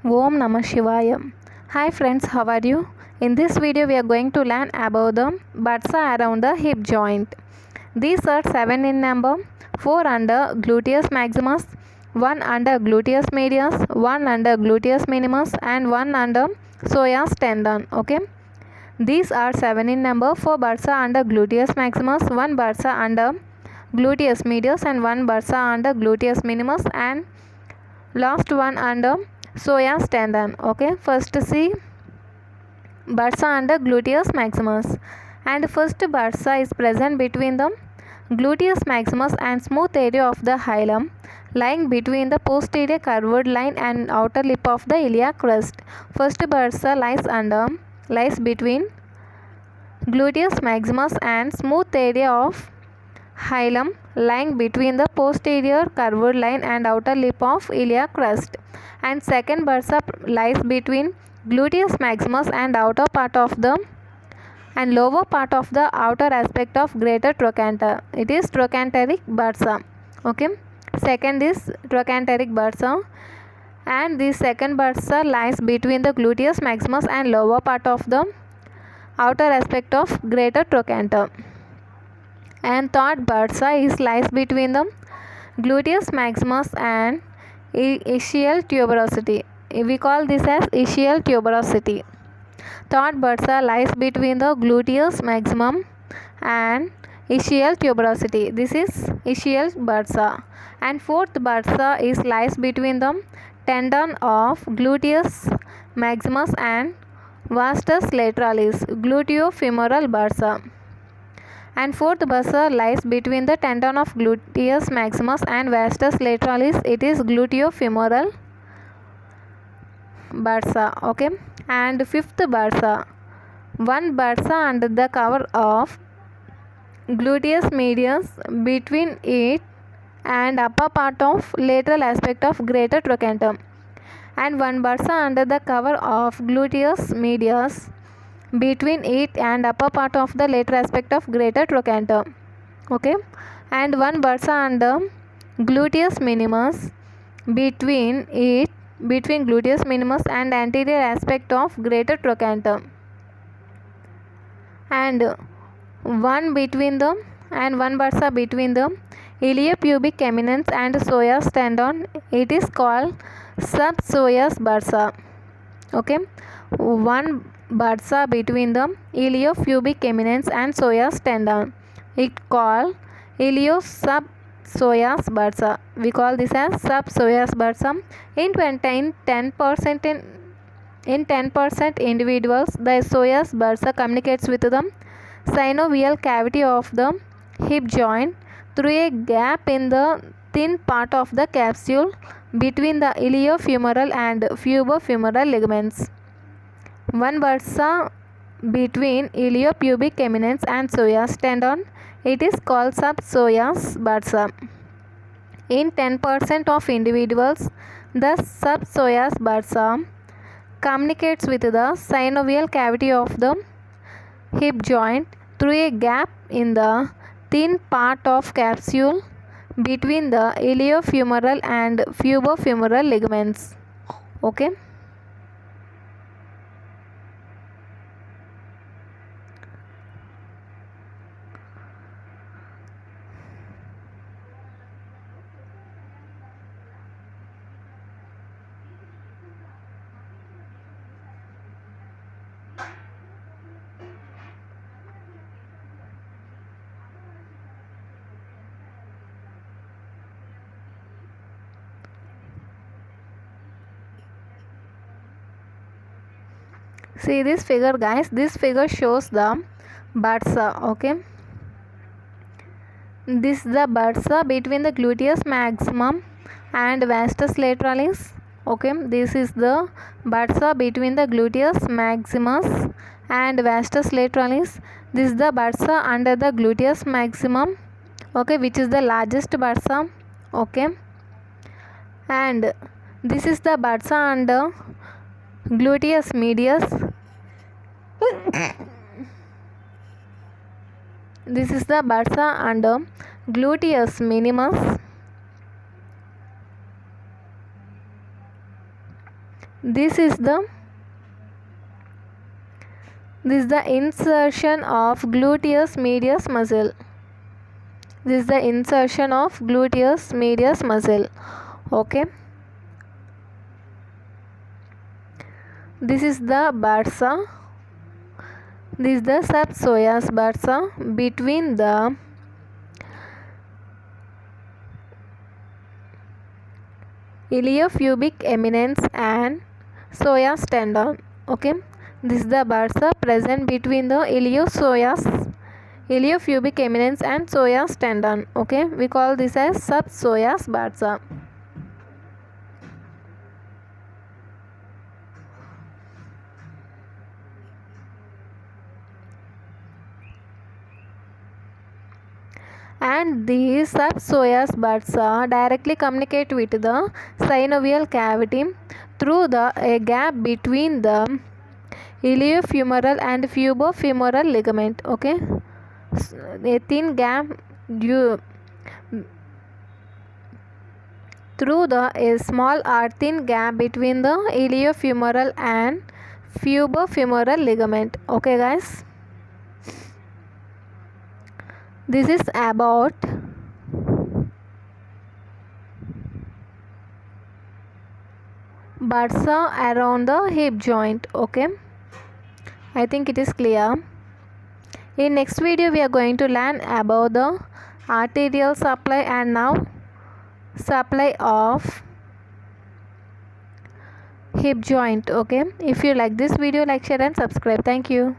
Om Namah Shivaya. Hi friends, how are you? In this video we are going to learn about the bursa around the hip joint. These are 7 in number, 4 under gluteus maximus, 1 under gluteus medius, 1 under gluteus minimus and 1 under psoas tendon. Okay. These are 7 in number, 4 bursa under gluteus maximus, 1 bursa under gluteus medius and 1 bursa under gluteus minimus and last one under psoas tendon. Okay, first see bursa under gluteus maximus, and first bursa is present between the gluteus maximus and smooth area of the hilum, lying between the posterior curved line and outer lip of the iliac crest. First bursa lies between gluteus maximus and smooth area of hilum, lying between the posterior curved line and outer lip of iliac crest, and second bursa lies between gluteus maximus and outer part of the and lower part of the outer aspect of greater trochanter. It is trochanteric bursa. Okay, second is trochanteric bursa, and the second bursa lies between the gluteus maximus and lower part of the outer aspect of greater trochanter. And third bursa lies between the gluteus maximus and ischial tuberosity. We call this as ischial tuberosity. Third bursa lies between the gluteus maximum and ischial tuberosity. This is ischial bursa. And fourth bursa lies between the tendon of gluteus maximus and vastus lateralis, gluteofemoral bursa. And fourth bursa lies between the tendon of gluteus maximus and vastus lateralis. It is gluteofemoral bursa. Okay, and fifth bursa, one bursa under the cover of gluteus medius between it and upper part of lateral aspect of greater trochanter, and one bursa under the cover of gluteus medius between it and upper part of the lateral aspect of greater trochanter. Okay, and one bursa under gluteus minimus between gluteus minimus and anterior aspect of greater trochanter, and one bursa between the iliopubic eminence and psoas tendon. It is called subpsoas bursa. Okay, one bursa between the iliopubic eminence and psoas tendon, it called iliosubpsoas bursa. We call this as subpsoas bursa. In 10% individuals, the psoas bursa communicates with the synovial cavity of the hip joint through a gap in the thin part of the capsule between the iliofemoral and pubofemoral ligaments. One bursa between iliopubic eminence and psoas tendon, it is called subpsoas bursa. In 10% of individuals, the subpsoas bursa communicates with the synovial cavity of the hip joint through a gap in the thin part of capsule between the iliofemoral and pubofemoral ligaments. Okay. See this figure, guys. This figure shows the bursa. Okay, this is the bursa between the gluteus maximum and vastus lateralis. Okay, this is the bursa between the gluteus maximus and vastus lateralis. This is the bursa under the gluteus maximum. Okay, which is the largest bursa. Okay, and this is the bursa under gluteus medius. This is the bursa under gluteus minimus. This is the insertion of gluteus medius muscle. This is the insertion of gluteus medius muscle. Okay. This is the bursa. This is the subpsoas bursa between the iliopubic eminence and psoas tendon. Okay. This is the bursa present between the iliopubic eminence and psoas tendon. Okay. We call this as subpsoas bursa. And these subpsoas bursa directly communicate with the synovial cavity through a gap between the iliofemoral and pubofemoral ligament. Okay, a thin gap through a small or thin gap between the iliofemoral and pubofemoral ligament. Okay, guys. This is about bursa around the hip joint. Okay, I think it is clear. In next video we are going to learn about the arterial supply and now supply of hip joint. Okay, if you like this video, like, share and subscribe. Thank you.